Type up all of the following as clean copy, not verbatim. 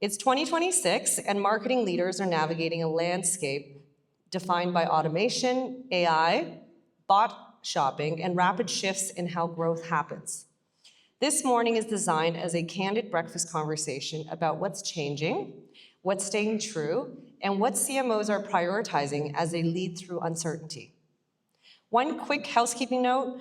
It's 2026, and marketing leaders are navigating a landscape defined by automation, AI, bot shopping, and rapid shifts in how growth happens. This morning is designed as a candid breakfast conversation about what's changing, what's staying true, and what CMOs are prioritizing as they lead through uncertainty. One quick housekeeping note,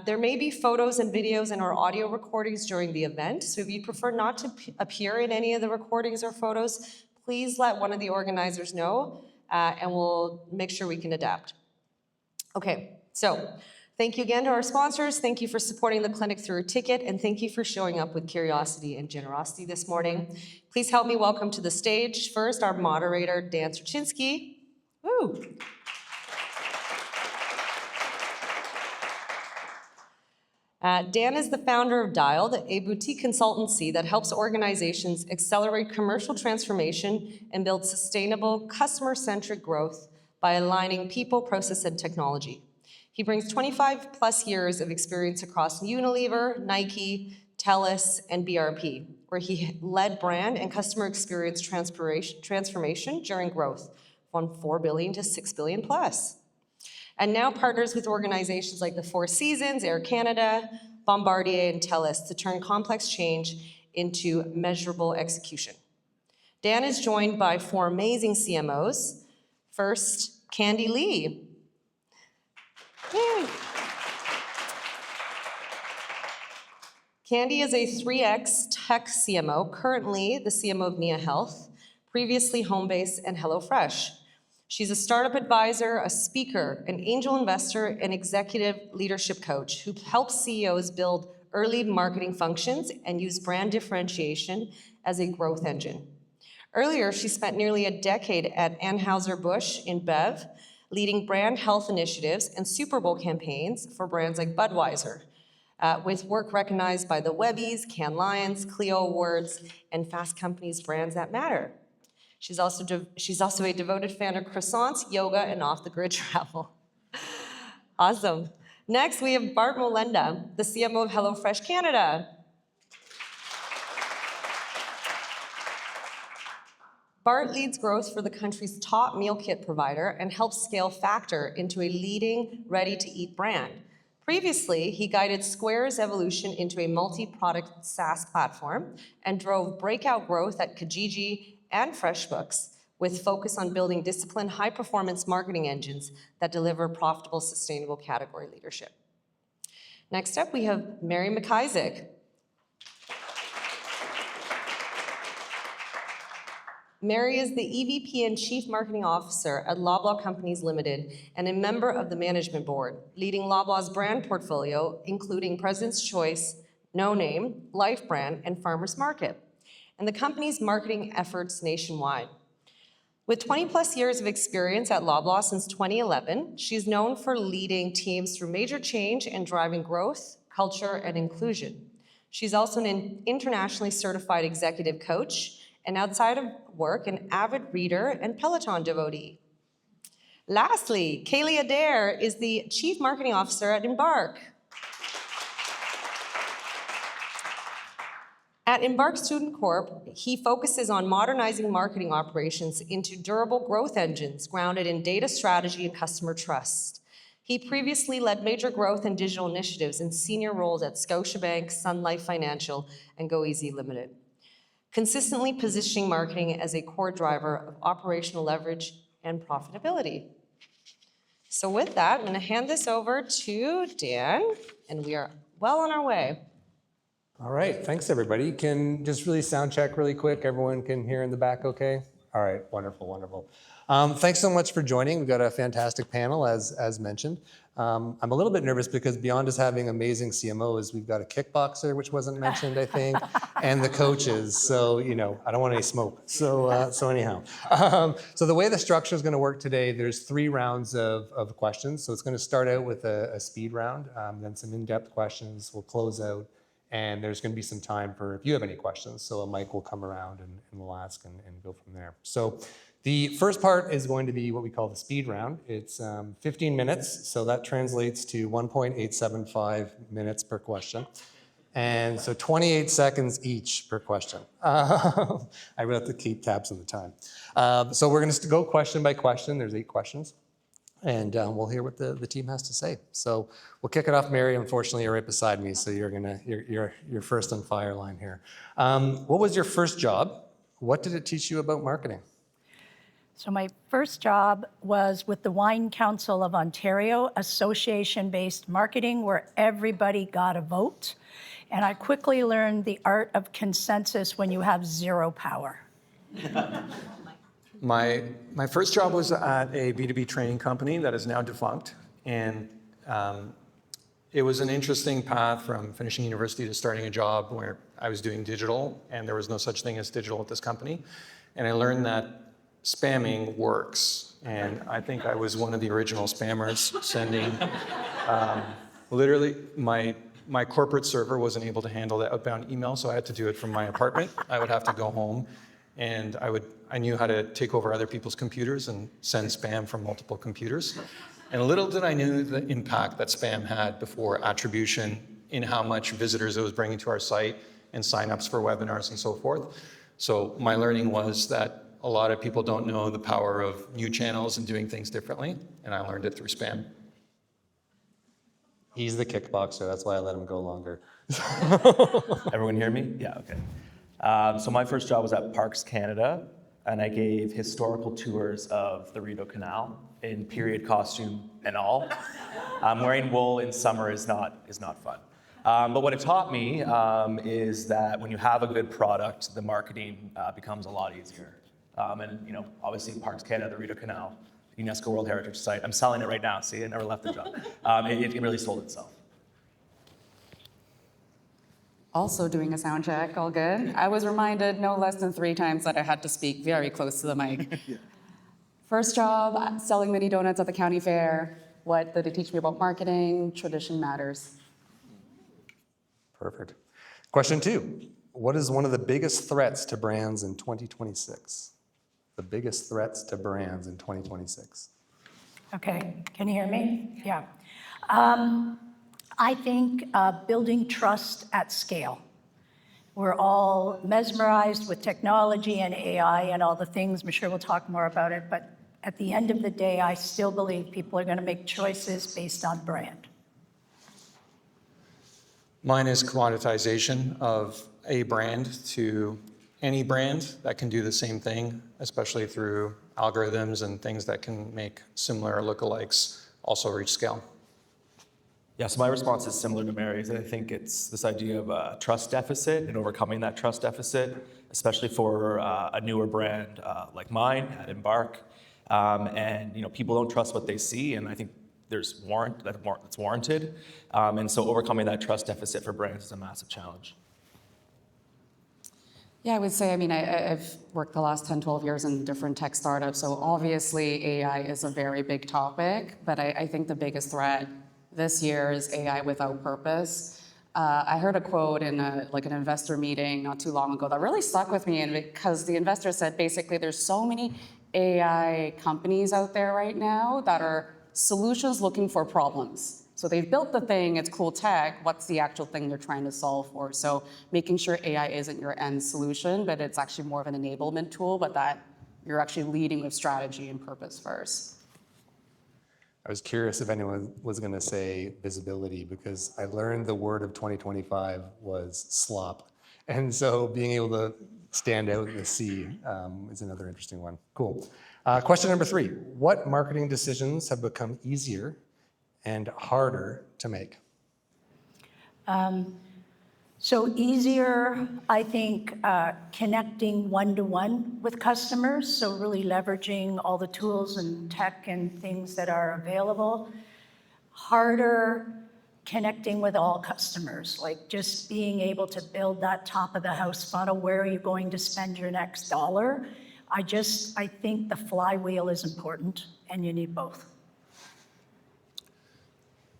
there may be photos and videos and or audio recordings during the event, so if you prefer not to appear in any of the recordings or photos, please let one of the organizers know, and we'll make sure we can adapt. Okay, so thank you again to our sponsors. Thank you for supporting the clinic through a ticket, and thank you for showing up with curiosity and generosity this morning. Please help me welcome to the stage first our moderator, Dan Sorotschynski. Woo! Dan is the founder of Dialed, a boutique consultancy that helps organizations accelerate commercial transformation and build sustainable, customer-centric growth by aligning people, process, and technology. He brings 25 plus years of experience across Unilever, Nike, TELUS, and BRP, where he led brand and customer experience transformation during growth from $4 billion to $6 billion plus. And now partners with organizations like the Four Seasons, Air Canada, Bombardier, and TELUS to turn complex change into measurable execution. Dan is joined by four amazing CMOs. First, Candy Lee. Yay. Candy is a 3X tech CMO, currently the CMO of Nia Health, previously Homebase and HelloFresh. She's a startup advisor, a speaker, an angel investor, and executive leadership coach who helps CEOs build early marketing functions and use brand differentiation as a growth engine. Earlier, she spent nearly a decade at Anheuser-Busch in Bev, leading brand health initiatives and Super Bowl campaigns for brands like Budweiser, with work recognized by the Webbies, Cannes Lions, Clio Awards, and Fast Company's Brands That Matter. She's also a devoted fan of croissants, yoga, and off-the-grid travel. Awesome. Next, we have Bart Molenda, the CMO of HelloFresh Canada. Bart leads growth for the country's top meal kit provider and helps scale Factor into a leading ready-to-eat brand. Previously, he guided Square's evolution into a multi-product SaaS platform and drove breakout growth at Kijiji and FreshBooks, with focus on building disciplined, high-performance marketing engines that deliver profitable, sustainable category leadership. Next up, we have Mary MacIsaac. Mary is the EVP and Chief Marketing Officer at Loblaw Companies Limited and a member of the management board, leading Loblaw's brand portfolio, including President's Choice, No Name, Life Brand, and Farmers Market, and the company's marketing efforts nationwide. With 20 plus years of experience at Loblaw since 2011, she's known for leading teams through major change and driving growth, culture, and inclusion. She's also an internationally certified executive coach, and outside of work, an avid reader and Peloton devotee. Lastly, Caley Adair is the Chief Marketing Officer at Embark. At Embark Student Corp, he focuses on modernizing marketing operations into durable growth engines grounded in data strategy and customer trust. He previously led major growth and digital initiatives in senior roles at Scotiabank, Sun Life Financial, and GoEasy Limited, consistently positioning marketing as a core driver of operational leverage and profitability. So with that, I'm going to hand this over to Dan, and we are well on our way. All right, thanks everybody. Can just really sound check really quick. Everyone can hear in the back okay? All right, wonderful, wonderful. Thanks so much for joining. We've got a fantastic panel as mentioned. I'm a little bit nervous because beyond just having amazing CMOs, we've got a kickboxer, which wasn't mentioned, I think, and the coaches. So, you know, I don't want any smoke. So anyhow. So the way the structure is going to work today, there's 3 rounds of questions. So it's going to start out with a speed round, then some in-depth questions. We'll close out. And there's going to be some time for if you have any questions. So a mic will come around and we'll ask and go from there. So the first part is going to be what we call the speed round. It's 15 minutes. So that translates to 1.875 minutes per question. And so 28 seconds each per question. I really have to keep tabs on the time. So we're going to go question by question. There's 8 questions. And we'll hear what the team has to say. So we'll kick it off. Mary, unfortunately, you're right beside me, so you're first on fire line here. What was your first job? What did it teach you about marketing? So my first job was with the Wine Council of Ontario, association-based marketing where everybody got a vote. And I quickly learned the art of consensus when you have zero power. My first job was at a B2B training company that is now defunct. And it was an interesting path from finishing university to starting a job where I was doing digital, and there was no such thing as digital at this company. And I learned that spamming works. And I think I was one of the original spammers, sending, literally, my corporate server wasn't able to handle the outbound email, so I had to do it from my apartment. I would have to go home, and I knew how to take over other people's computers and send spam from multiple computers. And little did I know the impact that spam had before attribution in how much visitors it was bringing to our site and signups for webinars and so forth. So my learning was that a lot of people don't know the power of new channels and doing things differently, and I learned it through spam. He's the kickboxer, that's why I let him go longer. Everyone hear me? Yeah, okay. So my first job was at Parks Canada, and I gave historical tours of the Rideau Canal in period costume and all. Wearing wool in summer is not fun. But what it taught me is that when you have a good product, the marketing becomes a lot easier. And obviously Parks Canada, the Rideau Canal, UNESCO World Heritage Site. I'm selling it right now. See, I never left the job. It really sold itself. Also doing a sound check, all good. I was reminded no less than 3 times that I had to speak very close to the mic. Yeah. First job, selling mini donuts at the county fair. What did it teach me about marketing? Tradition matters. Perfect. Question 2. What is one of the biggest threats to brands in 2026? The biggest threats to brands in 2026. Okay, can you hear me? Yeah. I think building trust at scale. We're all mesmerized with technology and AI and all the things. I'm sure we'll talk more about it, but at the end of the day, I still believe people are going to make choices based on brand. Mine is commoditization of a brand to any brand that can do the same thing, especially through algorithms and things that can make similar lookalikes also reach scale. Yeah, so my response is similar to Mary's. I think it's this idea of a trust deficit and overcoming that trust deficit, especially for a newer brand like mine at Embark. And people don't trust what they see, and I think that's warranted. And so overcoming that trust deficit for brands is a massive challenge. Yeah, I would say, I've worked the last 10, 12 years in different tech startups, so obviously AI is a very big topic, but I think the biggest threat this year is AI without purpose. I heard a quote in an investor meeting not too long ago that really stuck with me, and because the investor said basically there's so many AI companies out there right now that are solutions looking for problems. So they've built the thing, it's cool tech, what's the actual thing they're trying to solve for? So making sure AI isn't your end solution, but it's actually more of an enablement tool, but that you're actually leading with strategy and purpose first. I was curious if anyone was going to say visibility, because I learned the word of 2025 was slop. And so being able to stand out in the sea is another interesting one. Cool. Question number 3. What marketing decisions have become easier and harder to make? So easier, I think, connecting one-to-one with customers, so really leveraging all the tools and tech and things that are available. Harder, connecting with all customers, like just being able to build that top of the house funnel. Where are you going to spend your next dollar? I think the flywheel is important, and you need both.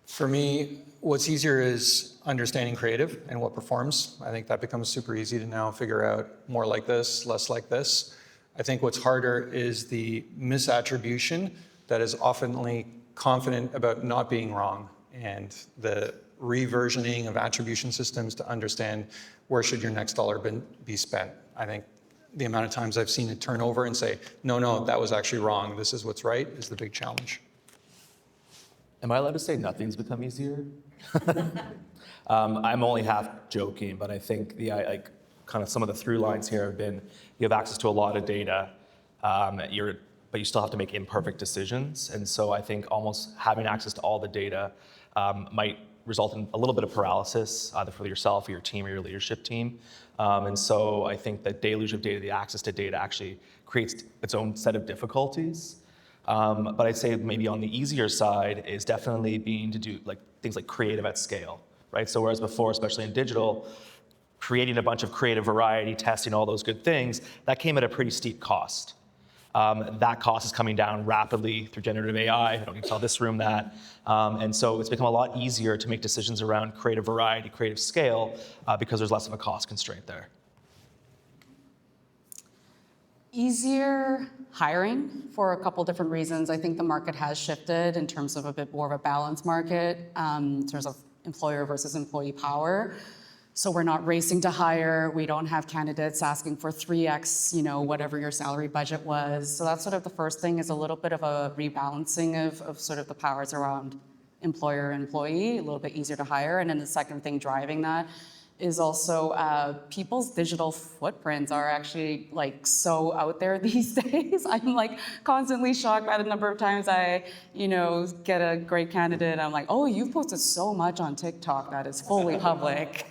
For me, what's easier is understanding creative and what performs. I think that becomes super easy to now figure out more like this, less like this. I think what's harder is the misattribution that is oftenly confident about not being wrong, and the reversioning of attribution systems to understand where should your next dollar be spent. I think the amount of times I've seen it turn over and say, no, that was actually wrong. This is what's right is the big challenge. Am I allowed to say nothing's become easier? I'm only half joking, but I think kind of some of the through lines here have been you have access to a lot of data, but you still have to make imperfect decisions. And so I think almost having access to all the data might result in a little bit of paralysis, either for yourself or your team or your leadership team. And so I think the deluge of data, the access to data actually creates its own set of difficulties. But I'd say maybe on the easier side is definitely being to do things like creative at scale, right? So whereas before, especially in digital, creating a bunch of creative variety, testing all those good things, that came at a pretty steep cost. That cost is coming down rapidly through generative AI. I don't need to tell this room that. And so it's become a lot easier to make decisions around creative variety, creative scale, because there's less of a cost constraint there. Easier hiring for a couple different reasons. I think the market has shifted in terms of a bit more of a balanced market in terms of employer versus employee power. So we're not racing to hire. We don't have candidates asking for 3x, whatever your salary budget was. So that's sort of the first thing, is a little bit of a rebalancing of sort of the powers around employer and employee, a little bit easier to hire. And then the second thing driving that is also people's digital footprints are actually so out there these days. I'm constantly shocked by the number of times I, get a great candidate. I'm like, oh, you've posted so much on TikTok that is fully public.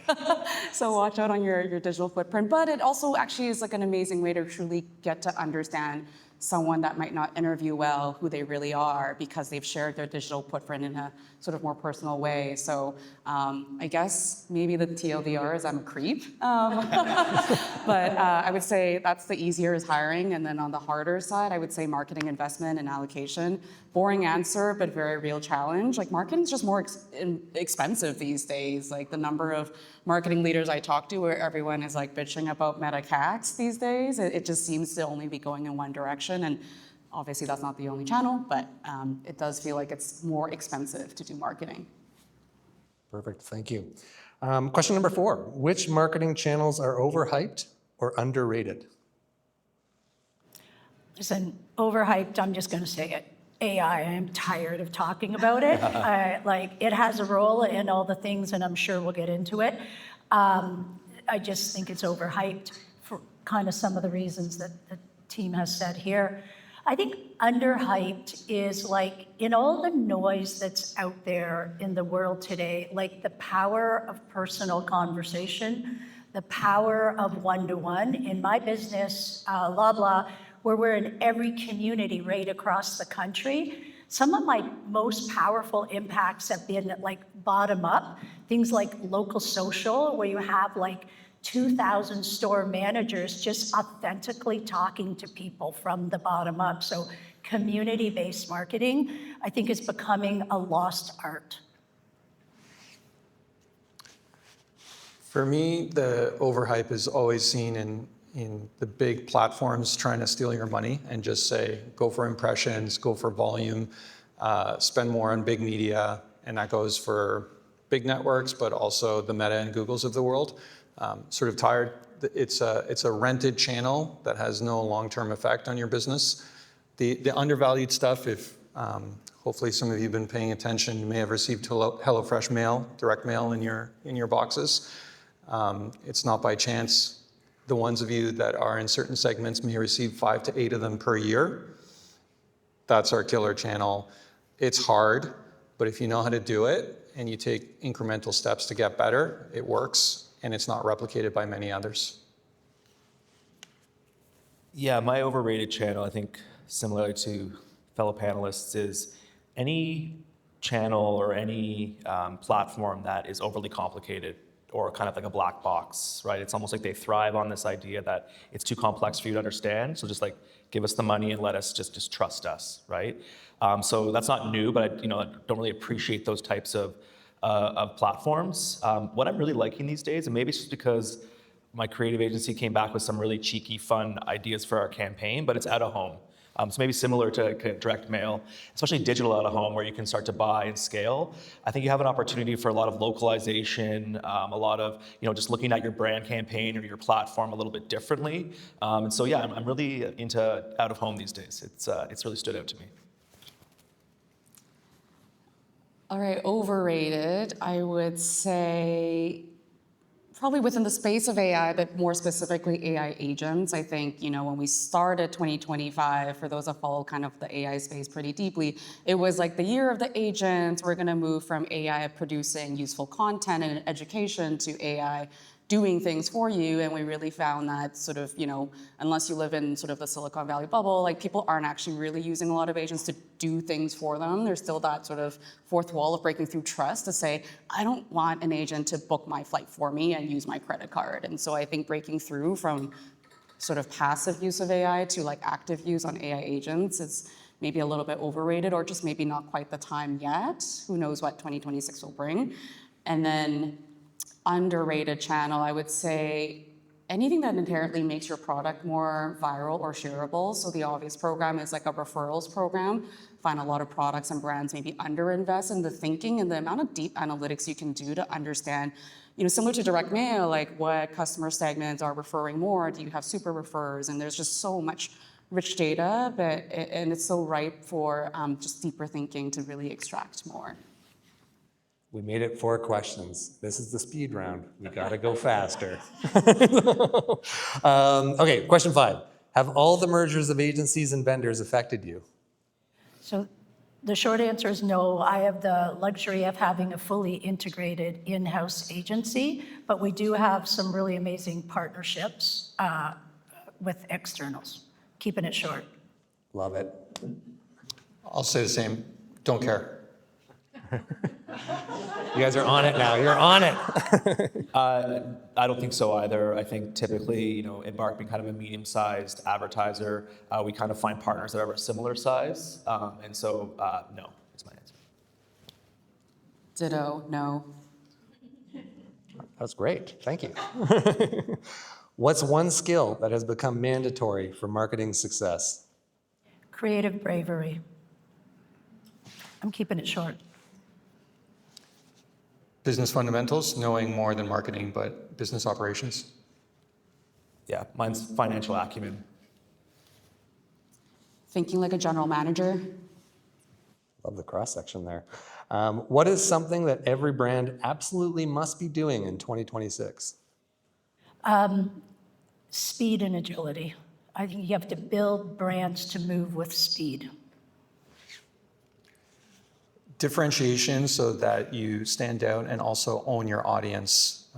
So watch out on your digital footprint. But it also actually is an amazing way to truly get to understand someone that might not interview well, who they really are, because they've shared their digital footprint in a sort of more personal way. So I guess maybe the TLDR is I'm a creep. But I would say that's the easier is hiring. And then on the harder side, I would say marketing investment and allocation. Boring answer, but very real challenge. Marketing is just more expensive these days. The number of marketing leaders I talk to where everyone is bitching about meta CACs these days, it just seems to only be going in one direction. And obviously that's not the only channel, but it does feel like it's more expensive to do marketing. Perfect, thank you. Question number 4, which marketing channels are overhyped or underrated? Listen, overhyped, I'm just going to say it. AI, I am tired of talking about it. It has a role in all the things, and I'm sure we'll get into it. I just think it's overhyped for kind of some of the reasons that the team has said here. I think underhyped is in all the noise that's out there in the world today, the power of personal conversation, the power of one-to-one. In my business, Loblaw, where we're in every community right across the country, some of my most powerful impacts have been bottom up, things like local social, where you have 2,000 store managers just authentically talking to people from the bottom up. So community-based marketing, I think, is becoming a lost art. For me, the overhype is always seen in the big platforms trying to steal your money and just say, go for impressions, go for volume, spend more on big media. And that goes for big networks, but also the Meta and Googles of the world. Sort of tired. It's a rented channel that has no long-term effect on your business. The undervalued stuff, if hopefully some of you have been paying attention, you may have received HelloFresh mail, direct mail in your boxes. It's not by chance. The ones of you that are in certain segments may receive 5 to 8 of them per year. That's our killer channel. It's hard, but if you know how to do it and you take incremental steps to get better, it works, and it's not replicated by many others. Yeah, my overrated channel, I think similar to fellow panelists, is any channel or any platform that is overly complicated or kind of like a black box, right? It's almost like they thrive on this idea that it's too complex for you to understand. So just give us the money and let us just trust us, right? So that's not new, but I don't really appreciate those types of platforms. What I'm really liking these days, and maybe it's just because my creative agency came back with some really cheeky, fun ideas for our campaign, but it's out of home. So maybe similar to direct mail, especially digital out of home where you can start to buy and scale. I think you have an opportunity for a lot of localization, a lot of just looking at your brand campaign or your platform a little bit differently. And so yeah, I'm really into out of home these days. It's really stood out to me. All right, overrated, I would say probably within the space of AI, but more specifically AI agents. I think, when we started 2025, for those that follow kind of the AI space pretty deeply, it was like the year of the agents. We're gonna move from AI producing useful content and education to AI doing things for you. And we really found that sort of, unless you live in sort of the Silicon Valley bubble, like people aren't actually really using a lot of agents to do things for them. There's still that sort of fourth wall of breaking through trust to say, I don't want an agent to book my flight for me and use my credit card. And so I think breaking through from sort of passive use of AI to like active use on AI agents is maybe a little bit overrated, or just maybe not quite the time yet. Who knows what 2026 will bring. And then underrated channel, I would say anything that inherently makes your product more viral or shareable. So the obvious program is like a referrals program. Find a lot of products and brands maybe underinvest in the thinking and the amount of deep analytics you can do to understand, similar to direct mail, like what customer segments are referring more. Do you have super refers? And there's just so much rich data, and it's so ripe for just deeper thinking to really extract more. We made it 4 questions. This is the speed round. We gotta go faster. Okay, question 5. Have all the mergers of agencies and vendors affected you? So the short answer is no. I have the luxury of having a fully integrated in-house agency, but we do have some really amazing partnerships with externals. Keeping it short. Love it. I'll say the same. Don't care. You guys are on it now. You're on it. I don't think so either. I think typically, Embark being kind of a medium-sized advertiser, we kind of find partners that are a similar size. And so, no, is my answer. Ditto, no. That's great. Thank you. What's one skill that has become mandatory for marketing success? Creative bravery. I'm keeping it short. Business fundamentals, knowing more than marketing, but business operations. Yeah, mine's financial acumen. Thinking like a general manager. Love the cross-section there. What is something that every brand absolutely must be doing in 2026? Speed and agility. I think you have to build brands to move with speed. Differentiation so that you stand out and also own your audience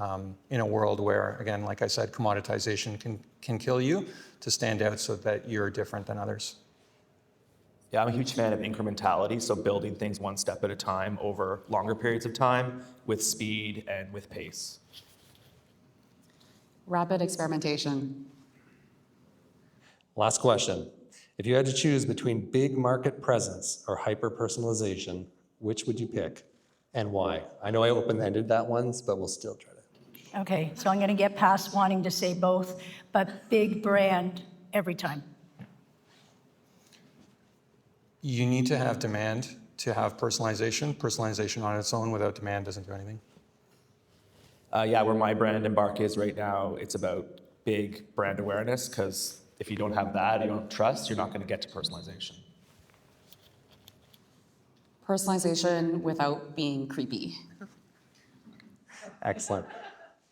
in a world where, again, like I said, commoditization can kill you, to stand out so that you're different than others. Yeah, I'm a huge fan of incrementality, so building things one step at a time over longer periods of time with speed and with pace. Rapid experimentation. Last question. If you had to choose between big market presence or hyper-personalization, which would you pick and why? I know I open-ended that once, but we'll still try to. Okay, so I'm going to get past wanting to say both, but big brand every time. You need to have demand to have personalization. Personalization on its own without demand doesn't do anything. Yeah, where my brand Embark is right now, it's about big brand awareness, because if you don't have that, you don't have trust, you're not going to get to personalization. Personalization without being creepy. Excellent.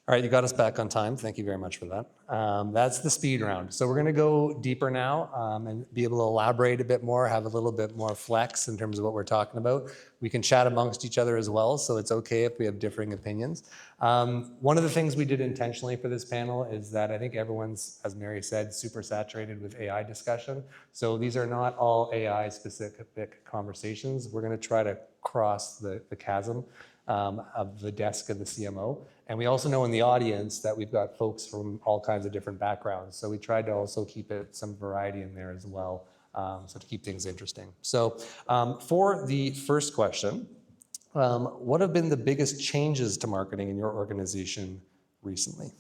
All right, you got us back on time. Thank you very much for that. That's the speed round. So we're going to go deeper now and be able to elaborate a bit more, have a little bit more flex in terms of what we're talking about. We can chat amongst each other as well, so it's okay if we have differing opinions. One of the things we did intentionally for this panel is that I think everyone's, as Mary said, super saturated with AI discussion. So these are not all AI-specific conversations. We're going to try to cross the chasm of the desk of the CMO. And we also know in the audience that we've got folks from all kinds of different backgrounds. So we tried to also keep it some variety in there as well, so to keep things interesting. So for the first question, what have been the biggest changes to marketing in your organization recently?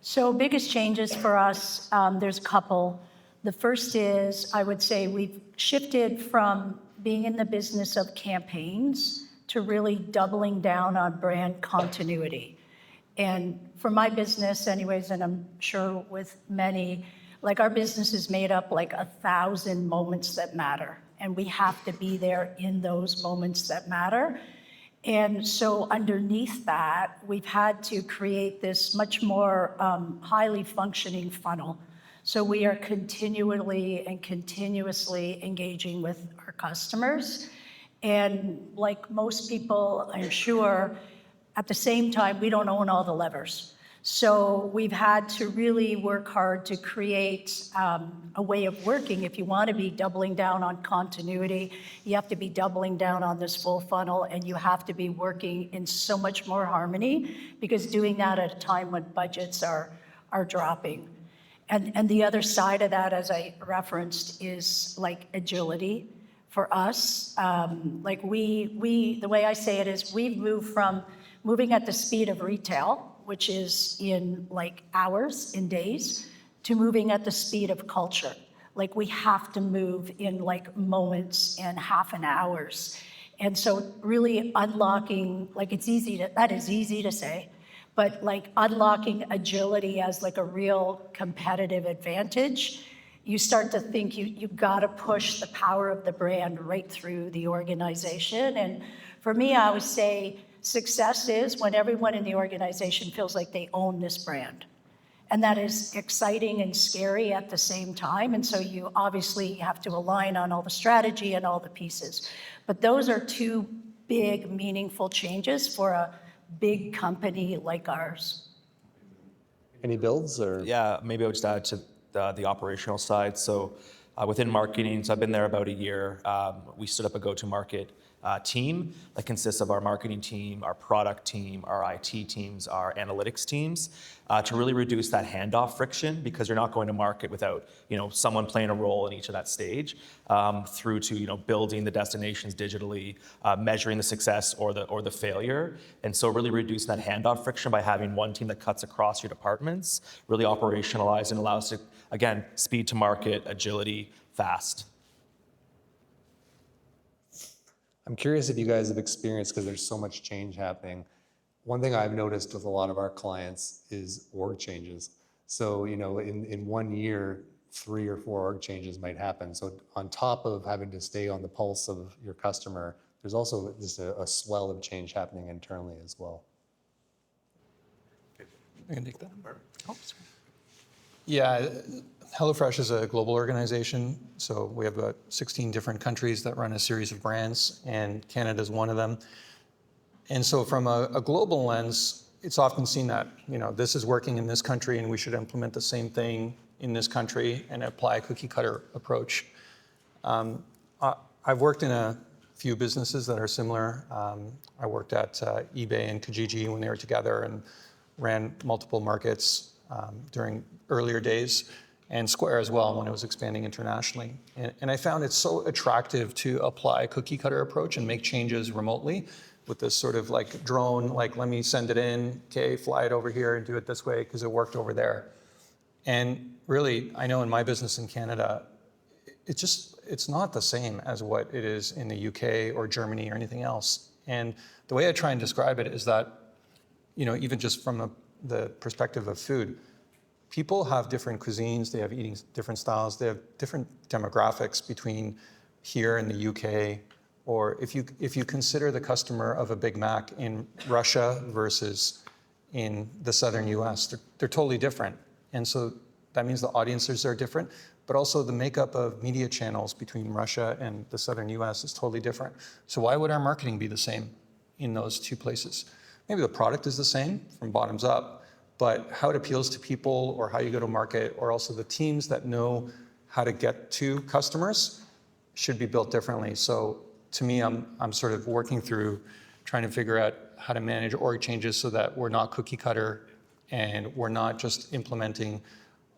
So biggest changes for us, there's a couple. The first is, I would say we've shifted from being in the business of campaigns to really doubling down on brand continuity. And for my business anyways, and I'm sure with many, like our business is made up like 1,000 moments that matter. And we have to be there in those moments that matter. And so underneath that, we've had to create this much more highly functioning funnel. So we are continually and continuously engaging with our customers. And like most people, I'm sure, at the same time, we don't own all the levers. So we've had to really work hard to create a way of working. If you want to be doubling down on continuity, you have to be doubling down on this full funnel, and you have to be working in so much more harmony, because doing that at a time when budgets are dropping. And the other side of that, as I referenced, is like agility for us. Like the way I say it is we've moved from moving at the speed of retail, which is in like hours, in days, to moving at the speed of culture. Like we have to move in like moments and half an hours. And so really unlocking, like that is easy to say, but like unlocking agility as like a real competitive advantage, you start to think you gotta push the power of the brand right through the organization. And for me, I would say success is when everyone in the organization feels like they own this brand. And that is exciting and scary at the same time. And so you obviously have to align on all the strategy and all the pieces. But those are two big, meaningful changes for a big company like ours. Any builds or? Yeah, maybe I would just add to the operational side. So within marketing, so I've been there about a year. We stood up a go-to-market team that consists of our marketing team, our product team, our IT teams, our analytics teams, to really reduce that handoff friction, because you're not going to market without someone playing a role in each of that stage, through to building the destinations digitally, measuring the success or the failure, and so really reduce that handoff friction by having one team that cuts across your departments, really operationalized, and allows to, again, speed to market, agility, fast. I'm curious if you guys have experienced, because there's so much change happening. One thing I've noticed with a lot of our clients is org changes. So, in 1 year, 3 or 4 org changes might happen. So on top of having to stay on the pulse of your customer, there's also just a swell of change happening internally as well. I can take that. Yeah, HelloFresh is a global organization, so we have about 16 different countries that run a series of brands, and Canada is one of them. And so from a global lens, it's often seen that, this is working in this country and we should implement the same thing in this country and apply a cookie cutter approach. I've worked in a few businesses that are similar. I worked at eBay and Kijiji when they were together and ran multiple markets during earlier days, and Square as well when it was expanding internationally. And I found it so attractive to apply a cookie cutter approach and make changes remotely with this sort of like drone, like let me send it in, okay, fly it over here and do it this way because it worked over there. And really, I know in my business in Canada, it's not the same as what it is in the UK or Germany or anything else. And the way I try and describe it is that, even just from the perspective of food, people have different cuisines, they have eating different styles, they have different demographics between here in the UK, or if you consider the customer of a Big Mac in Russia versus in the southern US, they're totally different. And so that means the audiences are different, but also the makeup of media channels between Russia and the southern US is totally different. So why would our marketing be the same in those two places? Maybe the product is the same from bottoms up, but how it appeals to people or how you go to market, or also the teams that know how to get to customers should be built differently. So to me, I'm sort of working through trying to figure out how to manage org changes so that we're not cookie cutter and we're not just implementing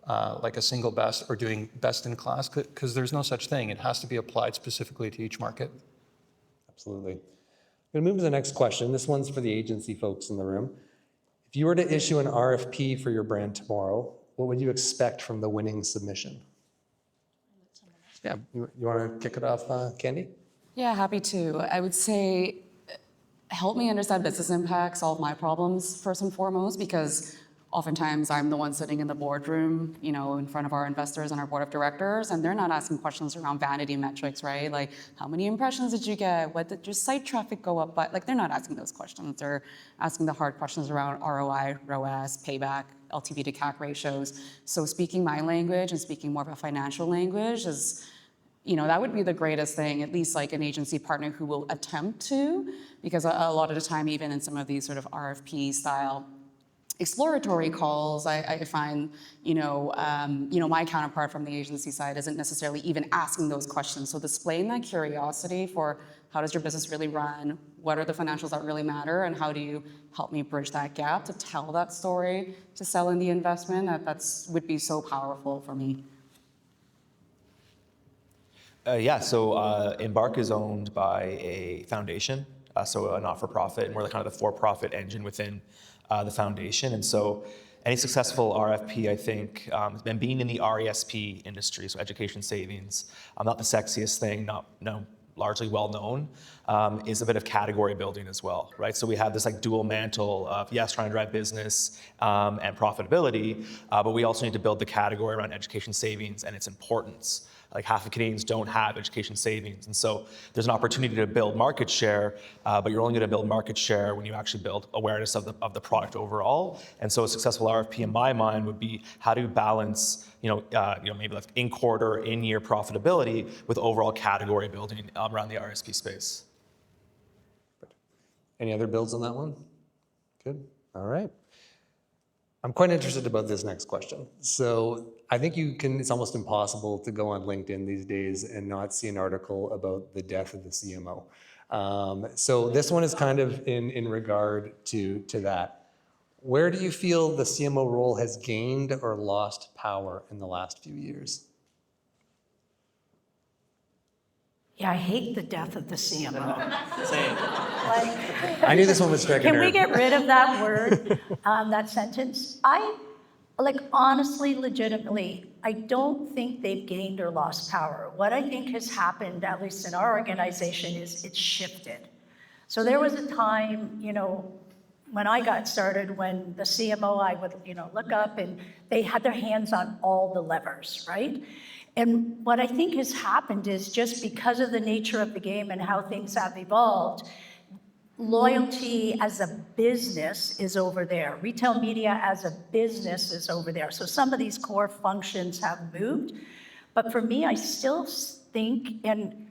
like a single best or doing best in class, because there's no such thing. It has to be applied specifically to each market. Absolutely. I'm going to move to the next question. This one's for the agency folks in the room. If you were to issue an RFP for your brand tomorrow, what would you expect from the winning submission? Yeah, you want to kick it off, Candy? Yeah, happy to. I would say help me understand business impact, solve my problems first and foremost, because oftentimes I'm the one sitting in the boardroom, in front of our investors and our board of directors, and they're not asking questions around vanity metrics, right? Like, how many impressions did you get? What did your site traffic go up by? Like, they're not asking those questions. They're asking the hard questions around ROI, ROAS, payback, LTV to CAC ratios. So speaking my language and speaking more of a financial language is, that would be the greatest thing, at least like an agency partner who will attempt to, because a lot of the time, even in some of these sort of RFP style exploratory calls, I find, my counterpart from the agency side isn't necessarily even asking those questions. So displaying that curiosity for how does your business really run, what are the financials that really matter, and how do you help me bridge that gap to tell that story, to sell in the investment, that's would be so powerful for me. So Embark is owned by a foundation, so a not-for-profit, and we're kind of the for-profit engine within the foundation. And so any successful RFP, I think, and being in the RESP industry, so education savings, not the sexiest thing, largely well known, is a bit of category building as well, right? So we have this like dual mantle of, yes, trying to drive business and profitability, but we also need to build the category around education savings and its importance. Like half of Canadians don't have education savings. And so there's an opportunity to build market share, but you're only going to build market share when you actually build awareness of the product overall. And so a successful RFP in my mind would be how do you balance, maybe like in quarter, in year profitability with overall category building around the RSP space. Any other builds on that one? Good. All right. I'm quite interested about this next question. So I think it's almost impossible to go on LinkedIn these days and not see an article about the death of the CMO. So this one is kind of in regard to that. Where do you feel the CMO role has gained or lost power in the last few years? Yeah, I hate the death of the CMO. Same. I knew this one would strike a nerve. Can we get rid of that word, that sentence? Honestly, legitimately, I don't think they've gained or lost power. What I think has happened, at least in our organization, is it's shifted. So there was a time, when I got started, when the CMO, I would, look up and they had their hands on all the levers, right? And what I think has happened is just because of the nature of the game and how things have evolved, loyalty as a business is over there. Retail media as a business is over there. So some of these core functions have moved. But for me, I still think, in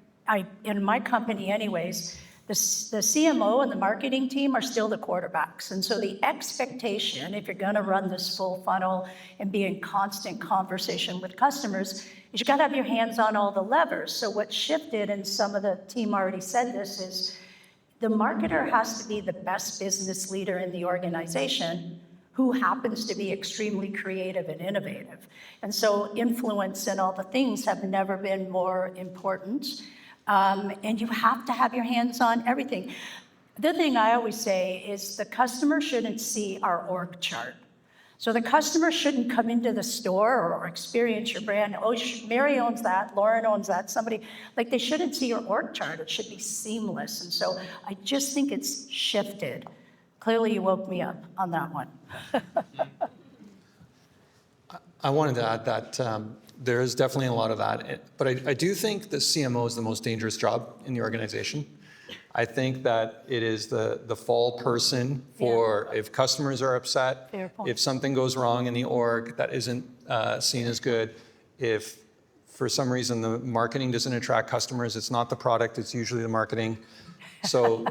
my company anyways, the CMO and the marketing team are still the quarterbacks. And so the expectation, if you're going to run this full funnel and be in constant conversation with customers, is you got to have your hands on all the levers. So what shifted, and some of the team already said this, is the marketer has to be the best business leader in the organization who happens to be extremely creative and innovative. And so influence and all the things have never been more important. And you have to have your hands on everything. The thing I always say is the customer shouldn't see our org chart. So the customer shouldn't come into the store or experience your brand. Oh, Mary owns that, Lauren owns that, somebody, they shouldn't see your org chart. It should be seamless. And so I just think it's shifted. Clearly you woke me up on that one. I wanted to add that there is definitely a lot of that, but I do think the CMO is the most dangerous job in the organization. I think that it is the fall person for if customers are upset, if something goes wrong in the org that isn't seen as good, if for some reason the marketing doesn't attract customers, it's not the product, it's usually the marketing. So,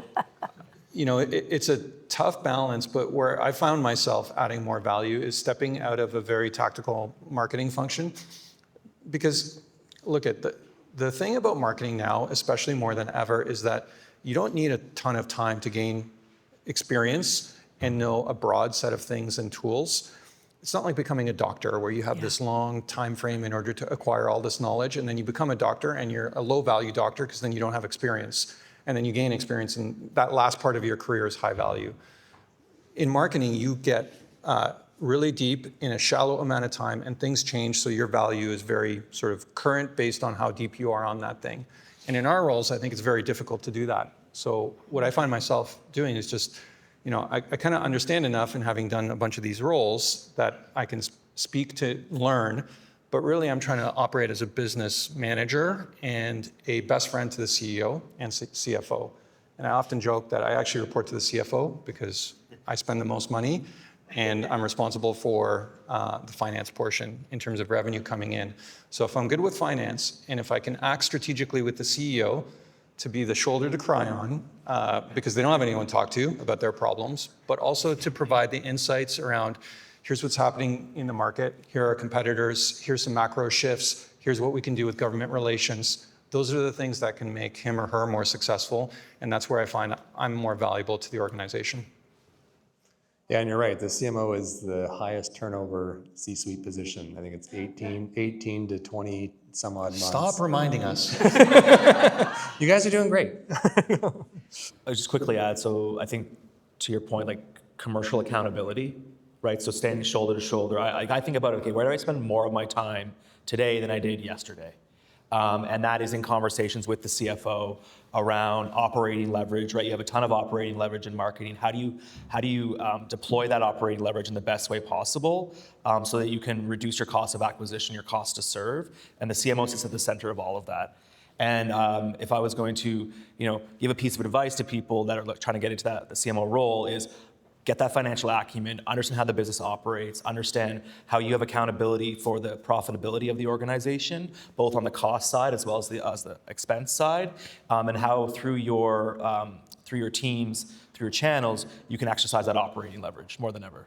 it's a tough balance, but where I found myself adding more value is stepping out of a very tactical marketing function. Because look at the thing about marketing now, especially more than ever, is that you don't need a ton of time to gain experience and know a broad set of things and tools. It's not like becoming a doctor where you have this long time frame in order to acquire all this knowledge, and then you become a doctor and you're a low value doctor because then you don't have experience. And then you gain experience, and that last part of your career is high value. In marketing, you get really deep in a shallow amount of time, and things change, so your value is very sort of current based on how deep you are on that thing. And in our roles, I think it's very difficult to do that. So what I find myself doing is just, I kind of understand enough, and having done a bunch of these roles, that I can speak to learn, but really I'm trying to operate as a business manager and a best friend to the CEO and CFO. And I often joke that I actually report to the CFO because I spend the most money, and I'm responsible for the finance portion in terms of revenue coming in. So if I'm good with finance, and if I can act strategically with the CEO to be the shoulder to cry on, because they don't have anyone to talk to about their problems, but also to provide the insights around, here's what's happening in the market, here are competitors, here's some macro shifts, here's what we can do with government relations. Those are the things that can make him or her more successful, and that's where I find I'm more valuable to the organization. Yeah, and you're right. The CMO is the highest turnover C-suite position. I think it's 18 to 20 some odd months. Stop reminding us. You guys are doing great. I'll just quickly add, so I think to your point, like commercial accountability, right? So standing shoulder to shoulder. I think about, okay, where do I spend more of my time today than I did yesterday? And that is in conversations with the CFO around operating leverage, right? You have a ton of operating leverage in marketing. How do you deploy that operating leverage in the best way possible, so that you can reduce your cost of acquisition, your cost to serve? And the CMO sits at the center of all of that. And if I was going to, give a piece of advice to people that are trying to get into the CMO role, is get that financial acumen, understand how the business operates, understand how you have accountability for the profitability of the organization, both on the cost side as well as the expense side, and how through your teams, through your channels, you can exercise that operating leverage more than ever.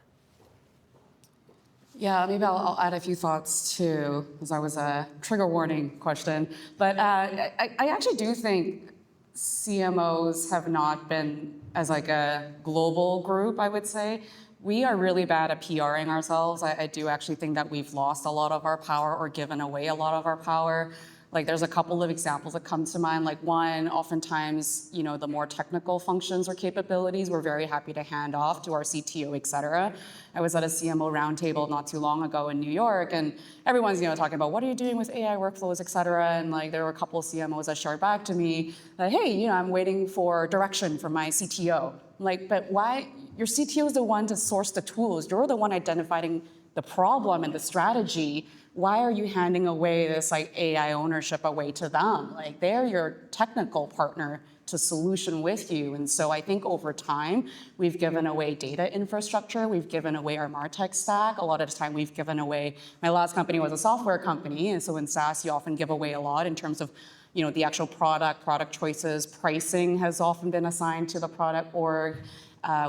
Yeah, maybe I'll add a few thoughts too, because that was a trigger warning question. But I actually do think CMOs have not been, as like a global group, I would say, we are really bad at PRing ourselves. I do actually think that we've lost a lot of our power or given away a lot of our power. Like there's a couple of examples that come to mind. Like one, oftentimes, the more technical functions or capabilities, we're very happy to hand off to our CTO, et cetera. I was at a CMO roundtable not too long ago in New York, and everyone's, talking about what are you doing with AI workflows, et cetera. And like there were a couple of CMOs that shared back to me that, hey, I'm waiting for direction from my CTO. I'm like, but why? Your CTO is the one to source the tools. You're the one identifying the problem and the strategy. Why are you handing away this like AI ownership away to them? Like they're your technical partner to solution with you. And so I think over time, we've given away data infrastructure, we've given away our MarTech stack. A lot of the time we've given away, my last company was a software company. And so in SaaS, you often give away a lot in terms of, the actual product choices. Pricing has often been assigned to the product org.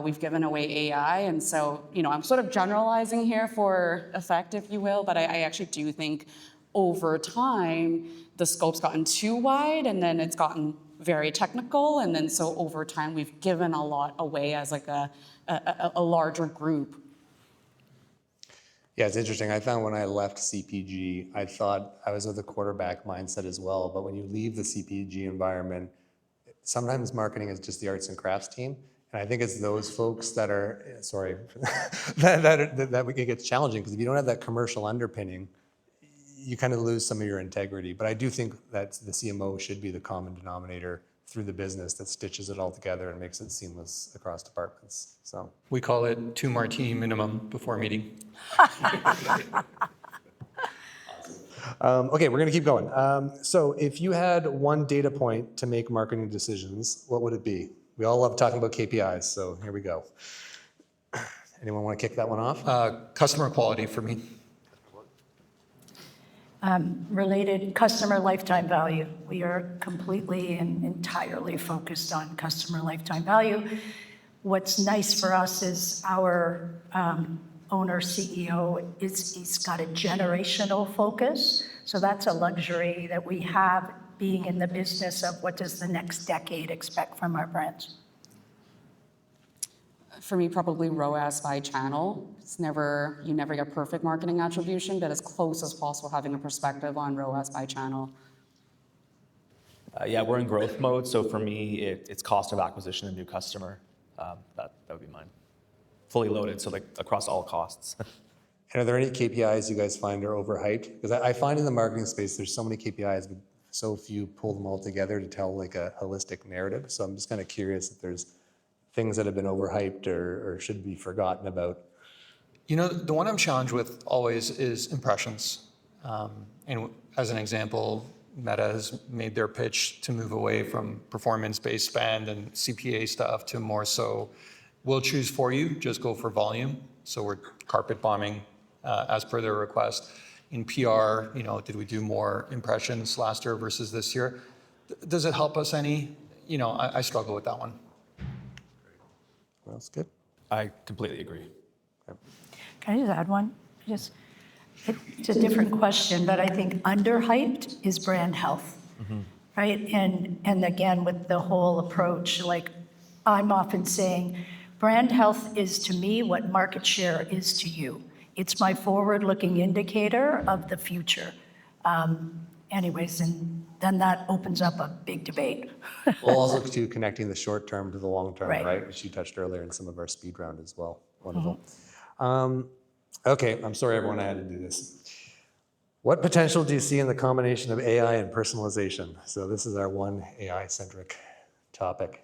We've given away AI. And so, I'm sort of generalizing here for effect, if you will, but I actually do think over time, the scope's gotten too wide and then it's gotten very technical. And then so over time, we've given a lot away as like a larger group. Yeah, it's interesting. I found when I left CPG, I thought I was with a quarterback mindset as well. But when you leave the CPG environment, sometimes marketing is just the arts and crafts team. And I think it's those folks that are, that it gets challenging, because if you don't have that commercial underpinning, you kind of lose some of your integrity. But I do think that the CMO should be the common denominator through the business that stitches it all together and makes it seamless across departments. So We call it 2 martini minimum before a meeting. Okay, we're going to keep going. So if you had one data point to make marketing decisions, what would it be? We all love talking about KPIs, so here we go. Anyone want to kick that one off? Customer quality for me. Related customer lifetime value. We are completely and entirely focused on customer lifetime value. What's nice for us is our owner, CEO, he's got a generational focus. So that's a luxury that we have, being in the business of what does the next decade expect from our brands. For me, probably ROAS by channel. You never get perfect marketing attribution, but as close as possible, having a perspective on ROAS by channel. Yeah, we're in growth mode, so for me, it's cost of acquisition of new customer. That would be mine. fully loaded, so like across all costs. And are there any KPIs you guys find are overhyped? Because I find in the marketing space, there's so many KPIs, but so few pull them all together to tell like a holistic narrative. So I'm just kind of curious if there's things that have been overhyped or should be forgotten about. You know, the one I'm challenged with always is impressions. And as an example, Meta has made their pitch to move away from performance-based spend and CPA stuff to more so, we'll choose for you, just go for volume. So we're carpet bombing as per their request. In PR, you know, did we do more impressions last year versus this year? Does it help us any? You know, I struggle with that one. What else? Good. I completely agree. Can I just add one? It's a different question, but I think underhyped is brand health, right? And again, with the whole approach, like I'm often saying, brand health is to me what market share is to you. It's my forward-looking indicator of the future. Anyways, and then that opens up a big debate. Well, also to connecting the short term to the long term, Right. right? Which you touched earlier in some of our speed round as well. Wonderful. Okay, I'm sorry everyone I had to do this. What potential do you see in the combination of AI and personalization? So this is our one AI-centric topic.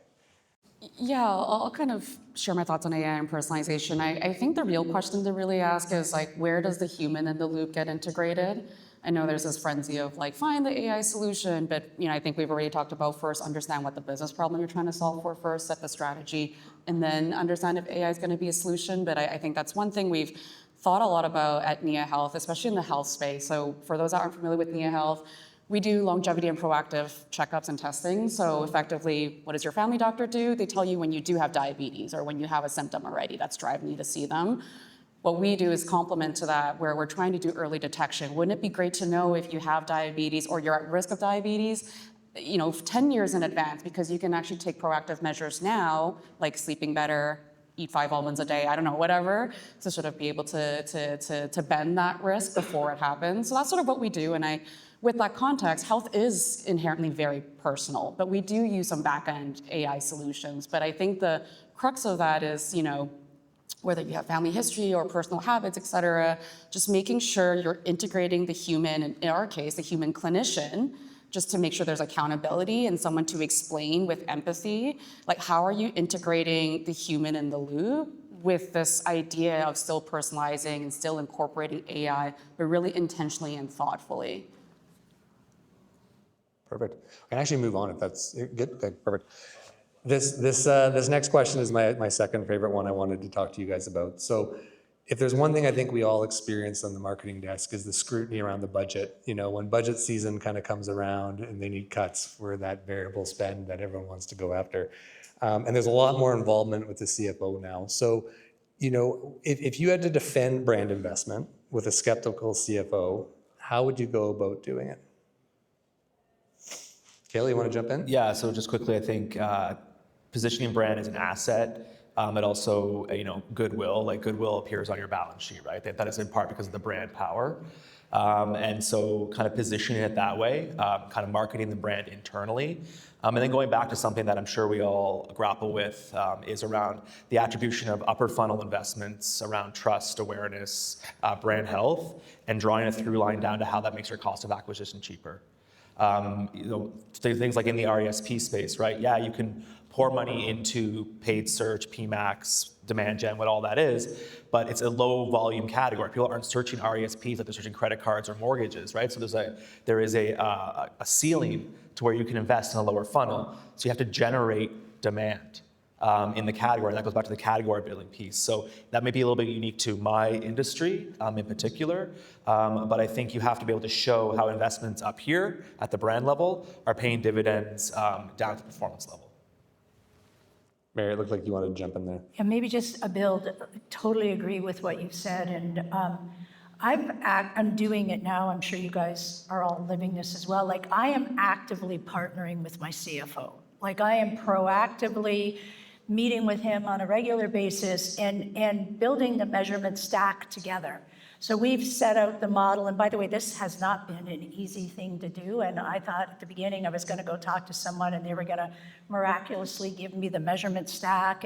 Yeah, I'll kind of share my thoughts on AI and personalization. I think the real question to really ask is like, where does the human in the loop get integrated? I know there's this frenzy of like, find the AI solution, but I think we've already talked about first understand what the business problem you're trying to solve for first, set the strategy, and then understand if AI is going to be a solution. But I think that's one thing we've thought a lot about at Nia Health, especially in the health space. So for those that aren't familiar with Nia Health, we do longevity and proactive checkups and testing. So effectively, what does your family doctor do? They tell you when you do have diabetes or when you have a symptom already that's driving you to see them. What we do is complement to that, where we're trying to do early detection. Wouldn't it be great to know if you have diabetes or you're at risk of diabetes, 10 years in advance, because you can actually take proactive measures now, like sleeping better, eat 5 almonds a day, I don't know, whatever, to sort of be able to bend that risk before it happens. So that's sort of what we do. And with that context, health is inherently very personal, but we do use some back-end AI solutions. But I think the crux of that is, whether you have family history or personal habits, et cetera, just making sure you're integrating the human, in our case, the human clinician, just to make sure there's accountability and someone to explain with empathy, like how are you integrating the human in the loop with this idea of still personalizing and still incorporating AI, but really intentionally and thoughtfully. Perfect. I can actually move on if that's good. Okay, perfect. This next question is my second favorite one I wanted to talk to you guys about. So if there's one thing I think we all experience on the marketing desk is the scrutiny around the budget. When budget season kind of comes around and they need cuts for that variable spend that everyone wants to go after. And there's a lot more involvement with the CFO now. So, if you had to defend brand investment with a skeptical CFO, how would you go about doing it? Caley, you want to jump in? Yeah, so just quickly, I think positioning brand as an asset, but also goodwill. Like goodwill appears on your balance sheet, right? That is in part because of the brand power, and so kind of positioning it that way, kind of marketing the brand internally, and then going back to something that I'm sure we all grapple with is around the attribution of upper funnel investments around trust, awareness, brand health, and drawing a through line down to how that makes your cost of acquisition cheaper. Things like in the RESP space, right? Yeah, you can pour money into paid search, PMAX, demand gen, what all that is, but it's a low volume category. People aren't searching RESPs like they're searching credit cards or mortgages, right? So there is a ceiling to where you can invest in a lower funnel. So you have to generate demand in the category. And that goes back to the category building piece. So that may be a little bit unique to my industry in particular, but I think you have to be able to show how investments up here at the brand level are paying dividends down to the performance level. Mary, it looked like you wanted to jump in there. Yeah, maybe just a build. Totally agree with what you've said, and I'm doing it now. I'm sure you guys are all living this as well. Like I am actively partnering with my CFO. Like I am proactively meeting with him on a regular basis and building the measurement stack together. So we've set out the model, and by the way, this has not been an easy thing to do, and I thought at the beginning I was gonna go talk to someone and they were gonna miraculously give me the measurement stack,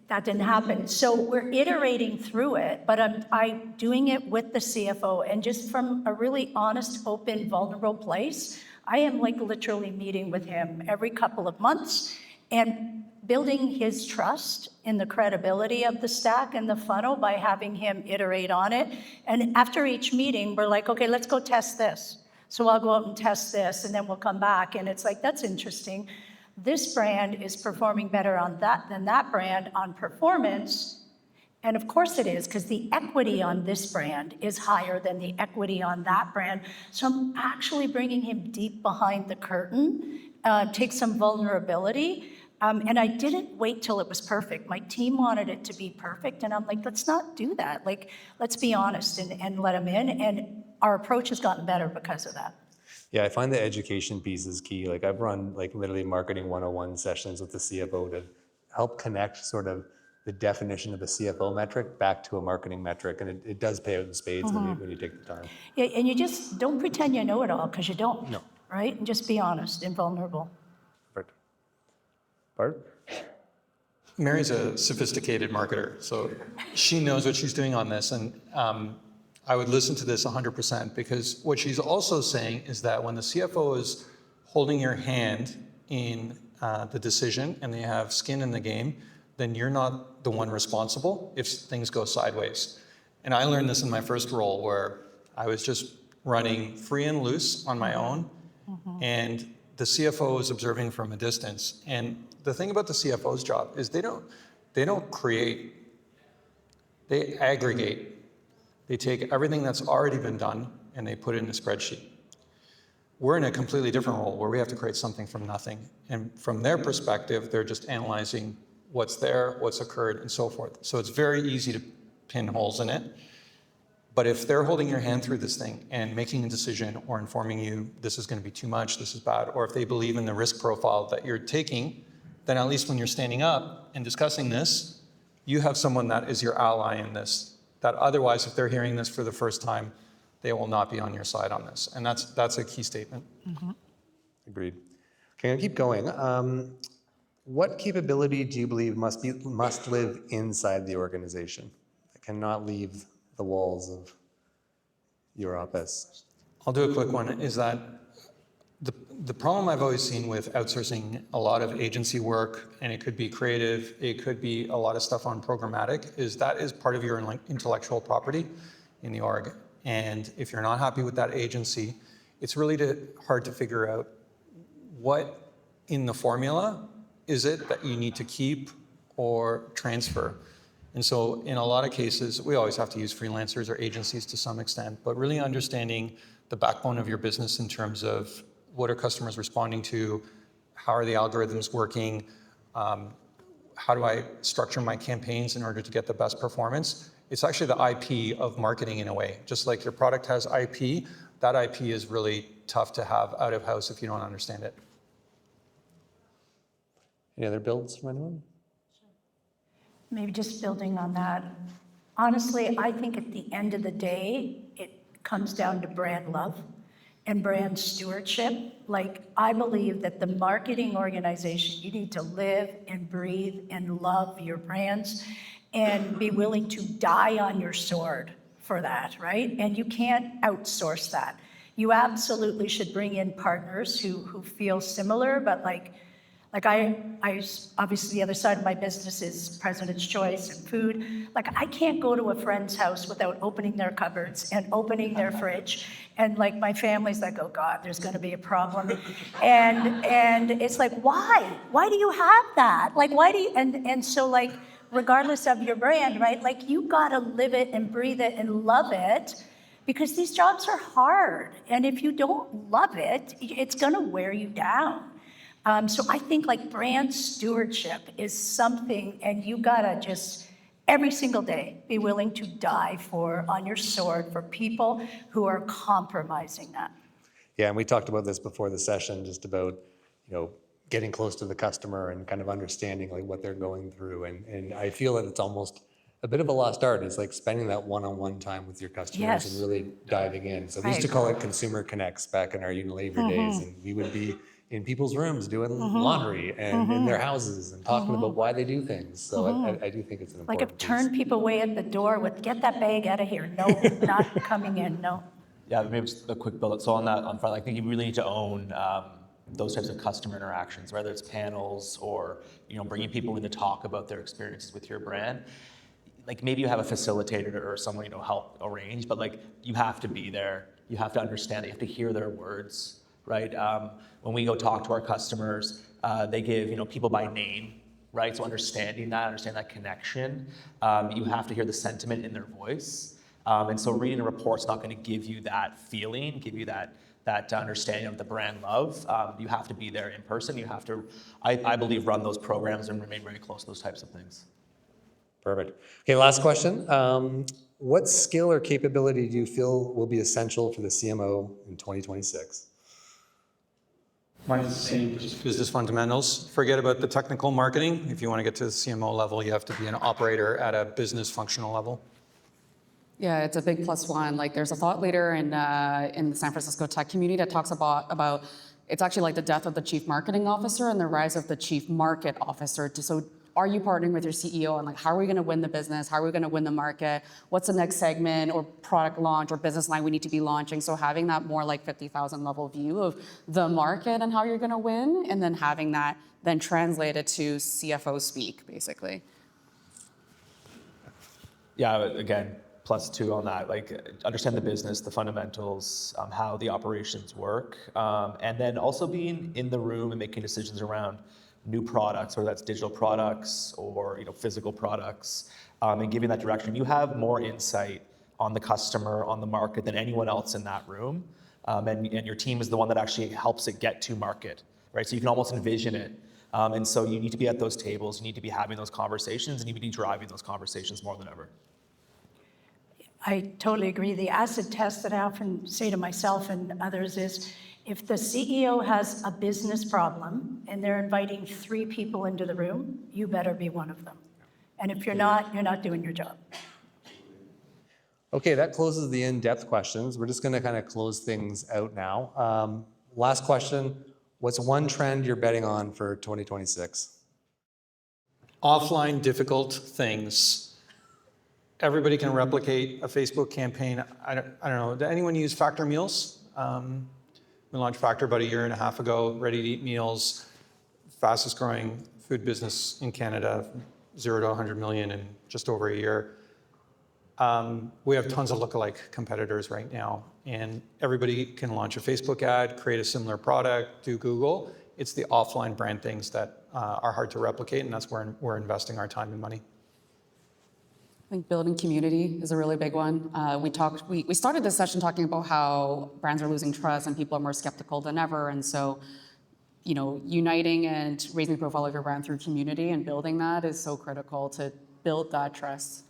That didn't happen. So we're iterating through it, but I'm doing it with the CFO, and just from a really honest, open, vulnerable place. I am like literally meeting with him every couple of months and building his trust in the credibility of the stack and the funnel by having him iterate on it. And after each meeting, we're like, okay, let's go test this. So I'll go out and test this, and then we'll come back, and it's like, that's interesting. This brand is performing better on that than that brand on performance. And of course it is, because the equity on this brand is higher than the equity on that brand. So I'm actually bringing him deep behind the curtain, take some vulnerability. And I didn't wait till it was perfect. My team wanted it to be perfect. And I'm like, let's not do that. Like, let's be honest and let him in. And our approach has gotten better because of that. Yeah, I find the education piece is key. Like I've run like literally marketing 101 sessions with the CFO to help connect sort of the definition of a CFO metric back to a marketing metric. And it does pay out in spades when you take the time. Yeah, and you just don't pretend you know it all, because you don't. No. Right? And just be honest and vulnerable. Perfect. Bart? Mary's a sophisticated marketer, so she knows what she's doing on this. And I would listen to this 100%, because what she's also saying is that when the CFO is holding your hand in the decision and they have skin in the game, then you're not the one responsible if things go sideways. And I learned this in my first role, where I was just running free and loose on my own, and the CFO is observing from a distance. And the thing about the CFO's job is they don't create, they aggregate. They take everything that's already been done and they put it in a spreadsheet. We're in a completely different role where we have to create something from nothing. And from their perspective, they're just analyzing what's there, what's occurred, and so forth. So it's very easy to pin holes in it. But if they're holding your hand through this thing and making a decision or informing you this is going to be too much, this is bad, or if they believe in the risk profile that you're taking, then at least when you're standing up and discussing this, you have someone that is your ally in this. That otherwise, if they're hearing this for the first time, they will not be on your side on this. And that's a key statement. Agreed. Okay, I'll keep going. What capability do you believe must live inside the organization? It cannot leave the walls of your office. I'll do a quick one, is that the problem I've always seen with outsourcing a lot of agency work, and it could be creative, it could be a lot of stuff on programmatic, is that is part of your intellectual property in the org. And if you're not happy with that agency, it's really hard to figure out what in the formula is it that you need to keep or transfer. And so in a lot of cases, we always have to use freelancers or agencies to some extent, but really understanding the backbone of your business in terms of what are customers responding to, how are the algorithms working, how do I structure my campaigns in order to get the best performance. It's actually the IP of marketing in a way. Just like your product has IP, that IP is really tough to have out of house if you don't understand it. Any other builds from anyone? Maybe just building on that. Honestly, I think at the end of the day, it comes down to brand love and brand stewardship. Like, I believe that the marketing organization, you need to live and breathe and love your brands and be willing to die on your sword for that, right? And you can't outsource that. You absolutely should bring in partners who feel similar, but like I obviously the other side of my business is President's Choice and food. Like, I can't go to a friend's house without opening their cupboards and opening their fridge. And like, my family's like, oh God, there's gonna be a problem. And it's like, why? Why do you have that? Like, why do you, and so like, regardless of your brand, right? Like, you gotta live it and breathe it and love it, because these jobs are hard. And if you don't love it, it's gonna wear you down. So I think like brand stewardship is something, and you gotta just every single day be willing to die on your sword for people who are compromising that. Yeah, and we talked about this before the session, just about, getting close to the customer and kind of understanding like what they're going through. And I feel that it's almost a bit of a lost art. It's like spending that one-on-one time with your customers Yes. and really diving in. So we used to call it consumer connects back in our Unilever days, and we would be in people's rooms doing laundry and in their houses and talking about why they do things. So I do think it's an Like important if turn people away at the door with, get that bag out of here. No, not coming in, no. Yeah, maybe just a quick build. So on that, on front, I think you really need to own those types of customer interactions, whether it's panels or bringing people in to talk about their experiences with your brand. Like maybe you have a facilitator or someone help arrange, but like you have to be there. You have to understand it. You have to hear their words, right? When we go talk to our customers, they give people by name, right? So understand that connection. You have to hear the sentiment in their voice. And so reading a report's not going to give you that feeling, give you that understanding of the brand love. You have to be there in person. You have to, I believe, run those programs and remain very close to those types of things. Perfect. Okay, last question. What skill or capability do you feel will be essential for the CMO in 2026? Mine's the same, just business fundamentals. Forget about the technical marketing. If you want to get to the CMO level, you have to be an operator at a business functional level. Yeah, it's a big plus one. Like there's a thought leader in the San Francisco tech community that talks about it's actually like the death of the chief marketing officer and the rise of the chief market officer. So are you partnering with your CEO and like how are we going to win the business? How are we going to win the market? What's the next segment or product launch or business line we need to be launching? So having that more like 50,000 level view of the market and how you're going to win, and then having that then translated to CFO speak, basically. Yeah, again, +2 on that. Like understand the business, the fundamentals, how the operations work, and then also being in the room and making decisions around new products, whether that's digital products or physical products, and giving that direction. You have more insight on the customer, on the market than anyone else in that room, and your team is the one that actually helps it get to market, right? So you can almost envision it, and so you need to be at those tables, you need to be having those conversations, and you need to be driving those conversations more than ever. I totally agree. The acid test that I often say to myself and others is, if the CEO has a business problem and they're inviting 3 people into the room, you better be one of them. And if you're not doing your job. Okay, that closes the in-depth questions. We're just going to kind of close things out now. Last question, what's one trend you're betting on for 2026? Offline difficult things. Everybody can replicate a Facebook campaign. I don't know. Did anyone use Factor Meals? We launched Factor about a year and a half ago. Ready-to-eat meals, fastest growing food business in Canada, 0 to 100 million in just over a year. We have tons of lookalike competitors right now, and everybody can launch a Facebook ad, create a similar product, do Google. It's the offline brand things that are hard to replicate, and that's where we're investing our time and money. I think building community is a really big one. We started this session talking about how brands are losing trust and people are more skeptical than ever. And so, uniting and raising the profile of your brand through community and building that is so critical to build that trust.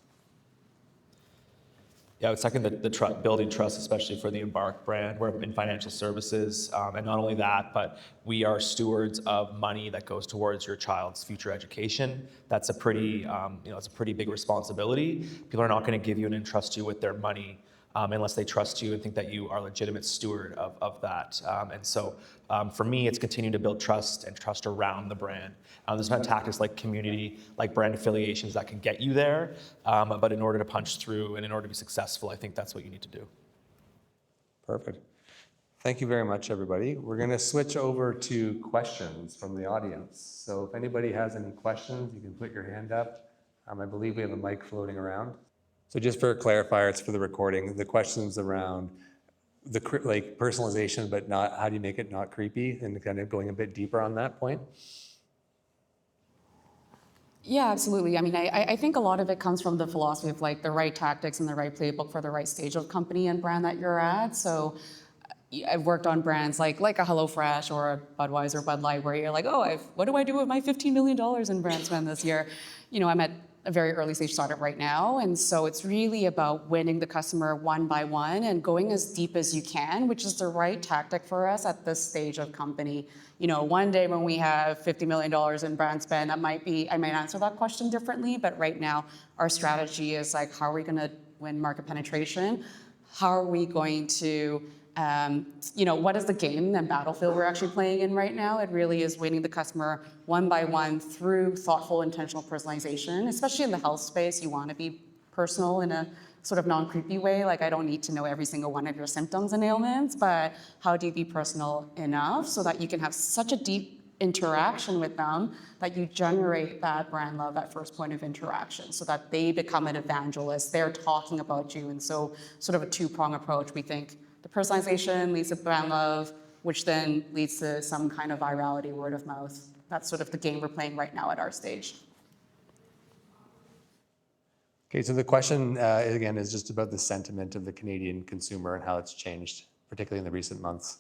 Yeah, I would second the building trust, especially for the Embark brand. We're in financial services, and not only that, but we are stewards of money that goes towards your child's future education. That's a pretty, it's a pretty big responsibility. People are not going to give you and entrust you with their money unless they trust you and think that you are a legitimate steward of that. And so for me, it's continuing to build trust and trust around the brand. There's not tactics like community, like brand affiliations that can get you there. But in order to punch through and in order to be successful, I think that's what you need to do. Perfect. Thank you very much, everybody. We're going to switch over to questions from the audience. So if anybody has any questions, you can put your hand up. I believe we have a mic floating around. So just for a clarifier, it's for the recording. The questions around the personalization, but not how do you make it not creepy, and kind of going a bit deeper on that point. Yeah, absolutely. I mean, I think a lot of it comes from the philosophy of like the right tactics and the right playbook for the right stage of company and brand that you're at. So I've worked on brands like a HelloFresh or a Budweiser, Bud Light, where you're like, what do I do with my $15 million in brand spend this year? I'm at a very early stage startup right now. And so it's really about winning the customer one by one and going as deep as you can, which is the right tactic for us at this stage of company. One day when we have $50 million in brand spend, I might answer that question differently. But right now, our strategy is like, how are we going to win market penetration? how are we going to, what is the game and battlefield we're actually playing in right now? It really is winning the customer one by one through thoughtful, intentional personalization, especially in the health space. You want to be personal in a sort of non-creepy way. Like, I don't need to know every single one of your symptoms and ailments, but how do you be personal enough so that you can have such a deep interaction with them that you generate that brand love at first point of interaction so that they become an evangelist. They're talking about you. And so sort of a two-prong approach. We think the personalization leads to brand love, which then leads to some kind of virality, word of mouth. That's sort of the game we're playing right now at our stage. Okay, so the question, again, is just about the sentiment of the Canadian consumer and how it's changed, particularly in the recent months.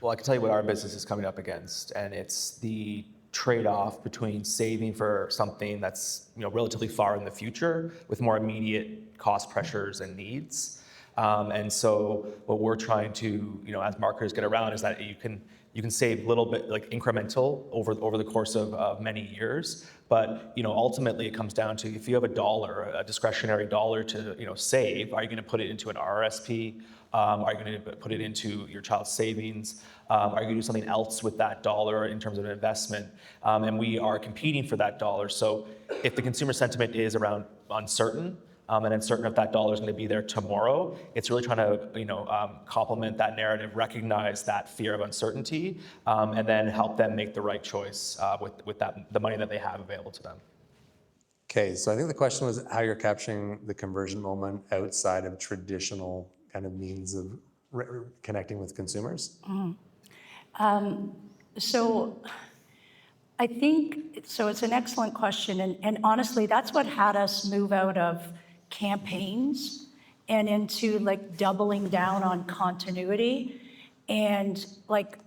Well, I can tell you what our business is coming up against, and it's the trade-off between saving for something that's relatively far in the future with more immediate cost pressures and needs. And so what we're trying to, as marketers get around is that you can save a little bit, like incremental over the course of many years. But ultimately it comes down to, if you have a discretionary dollar to save, are you going to put it into an RRSP? Are you going to put it into your child's savings? Are you going to do something else with that dollar in terms of an investment? And we are competing for that dollar. So if the consumer sentiment is around uncertain, and uncertain if that dollar is going to be there tomorrow, it's really trying to complement that narrative, recognize that fear of uncertainty, and then help them make the right choice with the money that they have available to them. Okay, so I think the question was how you're capturing the conversion moment outside of traditional kind of means of connecting with consumers. So I think, it's an excellent question. And honestly, that's what had us move out of campaigns and into like doubling down on continuity. And like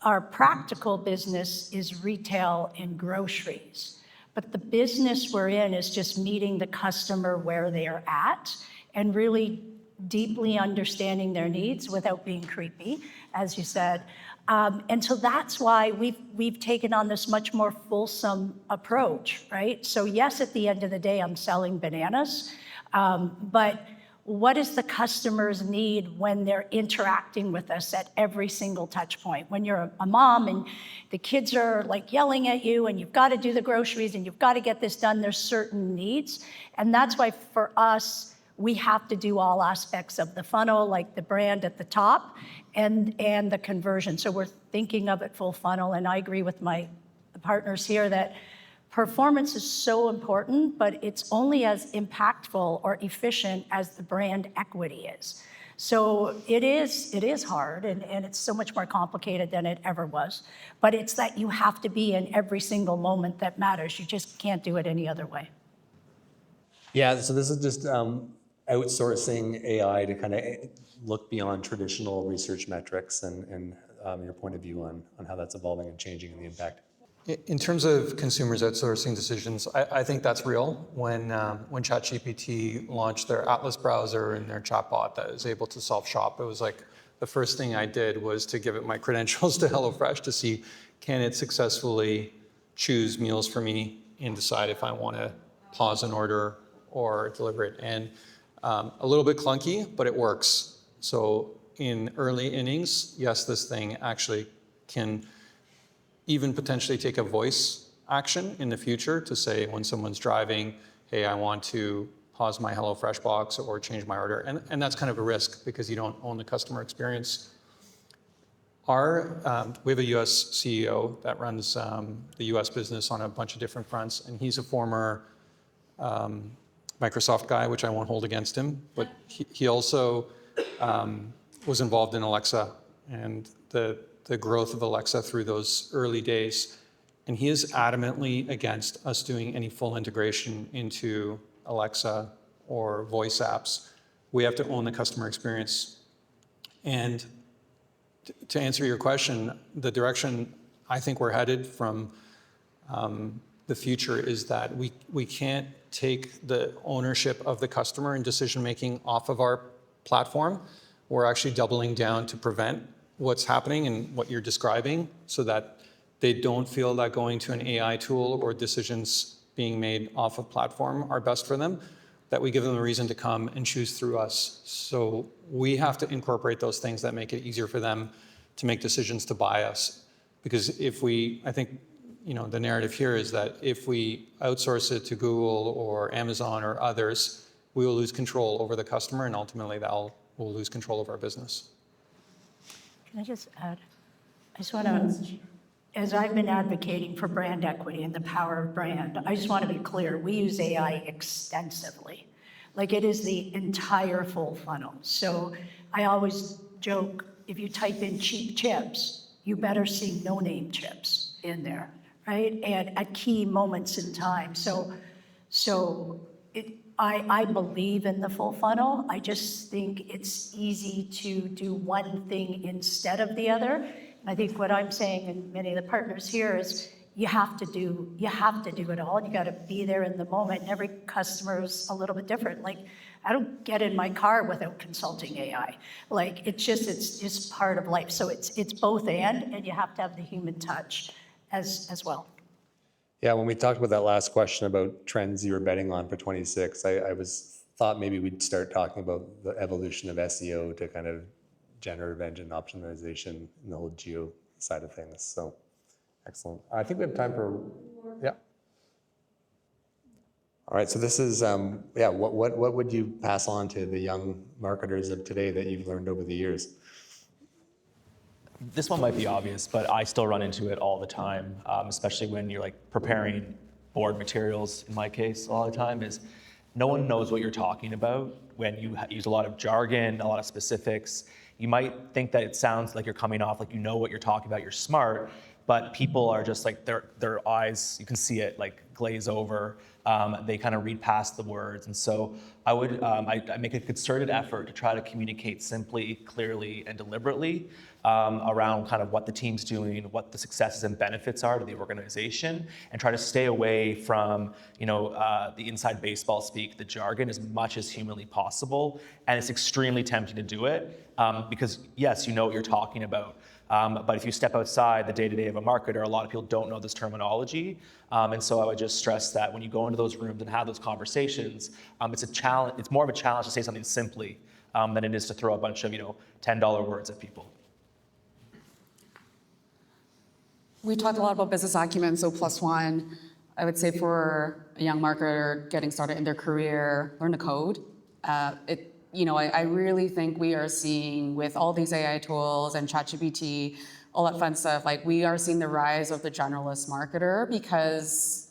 our practical business is retail and groceries. But the business we're in is just meeting the customer where they are at and really deeply understanding their needs without being creepy, as you said. And so that's why we've taken on this much more fulsome approach, right? So yes, at the end of the day, I'm selling bananas, but what is the customer's need when they're interacting with us at every single touch point? When you're a mom and the kids are like yelling at you and you've got to do the groceries and you've got to get this done, there's certain needs. And that's why for us, we have to do all aspects of the funnel, like the brand at the top and the conversion. So we're thinking of it full funnel. And I agree with my partners here that performance is so important, but it's only as impactful or efficient as the brand equity is. So it is hard and it's so much more complicated than it ever was. But it's that you have to be in every single moment that matters. You just can't do it any other way. Yeah, so this is just outsourcing AI to kind of look beyond traditional research metrics and your point of view on how that's evolving and changing and the impact. In terms of consumers outsourcing decisions, I think that's real. When ChatGPT launched their Atlas browser and their chatbot that is able to self-shop, it was like the first thing I did was to give it my credentials to HelloFresh to see, can it successfully choose meals for me and decide if I want to pause an order or deliver it. And a little bit clunky, but it works. So in early innings, yes, this thing actually can even potentially take a voice action in the future to say when someone's driving, hey, I want to pause my HelloFresh box or change my order. And that's kind of a risk because you don't own the customer experience. We have a US CEO that runs the US business on a bunch of different fronts, and he's a former Microsoft guy, which I won't hold against him, but he also was involved in Alexa and the growth of Alexa through those early days. And he is adamantly against us doing any full integration into Alexa or voice apps. We have to own the customer experience. And to answer your question, the direction I think we're headed from the future is that we can't take the ownership of the customer and decision-making off of our platform. We're actually doubling down to prevent what's happening and what you're describing so that they don't feel that going to an AI tool or decisions being made off of platform are best for them. that we give them a reason to come and choose through us. So we have to incorporate those things that make it easier for them to make decisions to buy us. Because I think, the narrative here is that if we outsource it to Google or Amazon or others, we will lose control over the customer, and ultimately we'll lose control of our business. Can I just add? I just want to, as I've been advocating for brand equity and the power of brand, I just want to be clear, we use AI extensively. Like, it is the entire full funnel. So I always joke, if you type in cheap chips, you better see no-name chips in there, right? And at key moments in time. I believe in the full funnel. I just think it's easy to do one thing instead of the other. And I think what I'm saying, and many of the partners here, is you have to do it all. You got to be there in the moment. And every customer is a little bit different. Like, I don't get in my car without consulting AI. Like, it's just part of life. So it's both and you have to have the human touch as well. Yeah, when we talked about that last question about trends you were betting on for 26, I thought maybe we'd start talking about the evolution of SEO to kind of generative engine optimization and the whole geo side of things. So excellent. I think we have time for, yeah. All right, so this is, what would you pass on to the young marketers of today that you've learned over the years? This one might be obvious, but I still run into it all the time, especially when you're like preparing board materials. In my case, a lot of the time is no one knows what you're talking about when you use a lot of jargon, a lot of specifics. You might think that it sounds like you're coming off like you know what you're talking about, you're smart, but people are just like their eyes, you can see it like glaze over. They kind of read past the words. And so I would I make a concerted effort to try to communicate simply, clearly, and deliberately around kind of what the team's doing, what the successes and benefits are to the organization, and try to stay away from the inside baseball speak, the jargon, as much as humanly possible. And it's extremely tempting to do it because yes, you know what you're talking about. But if you step outside the day-to-day of a marketer, a lot of people don't know this terminology. And so I would just stress that when you go into those rooms and have those conversations, it's a challenge. It's more of a challenge to say something simply than it is to throw a bunch of $10 words at people. We talked a lot about business acumen, so +1. I would say for a young marketer getting started in their career, learn to code. I really think we are seeing, with all these AI tools and ChatGPT, all that fun stuff, like we are seeing the rise of the generalist marketer because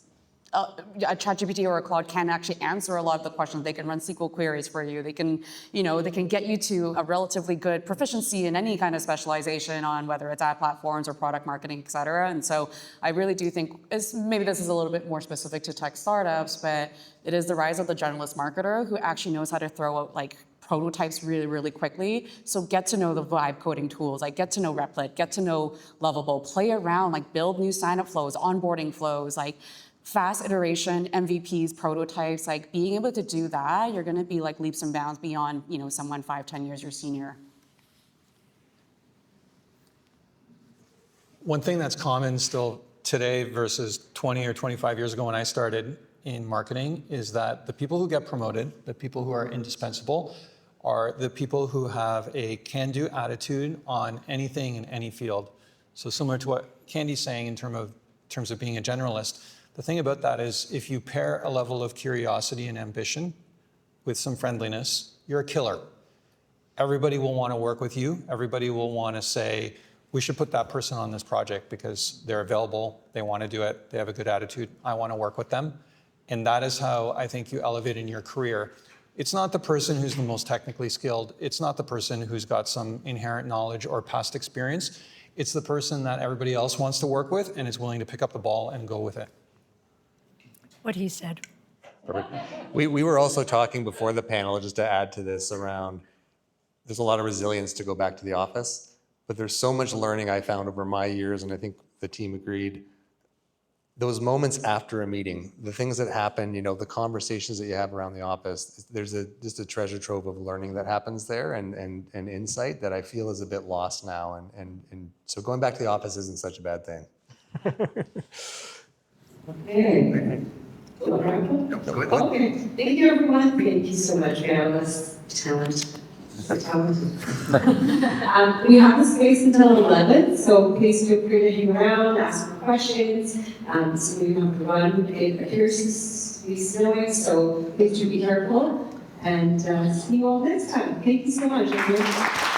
a ChatGPT or a Claude can actually answer a lot of the questions. They can run SQL queries for you. They can, they can get you to a relatively good proficiency in any kind of specialization on whether it's ad platforms or product marketing, et cetera. And so I really do think, maybe this is a little bit more specific to tech startups, but it is the rise of the generalist marketer who actually knows how to throw out like prototypes really, really quickly. So get to know the vibe coding tools, like get to know Replit, get to know Lovable, play around, like build new sign-up flows, onboarding flows, like fast iteration, MVPs, prototypes, like being able to do that, you're gonna be like leaps and bounds beyond, someone 5-10 years your senior. One thing that's common still today versus 20 or 25 years ago when I started in marketing is that the people who get promoted, the people who are indispensable, are the people who have a can-do attitude on anything in any field. So similar to what Candy's saying in terms of being a generalist, the thing about that is if you pair a level of curiosity and ambition with some friendliness, you're a killer. Everybody will want to work with you. Everybody will want to say, we should put that person on this project because they're available, they want to do it, they have a good attitude, I want to work with them. And that is how I think you elevate in your career. It's not the person who's the most technically skilled. It's not the person who's got some inherent knowledge or past experience. It's the person that everybody else wants to work with and is willing to pick up the ball and go with it. What he said. Perfect. We were also talking before the panel, just to add to this, around there's a lot of resilience to go back to the office, but there's so much learning I found over my years, and I think the team agreed. Those moments after a meeting, the things that happen, the conversations that you have around the office, there's just a treasure trove of learning that happens there and insight that I feel is a bit lost now. And so going back to the office isn't such a bad thing. Okay. So, Okay, thank you, everyone. Thank you so much, fearless talent. We have the space until 11, so please feel free to hang around, ask questions. So we have to run. It appears to be snowing, so please do be careful. And see you all next time. Thank you so much, everyone.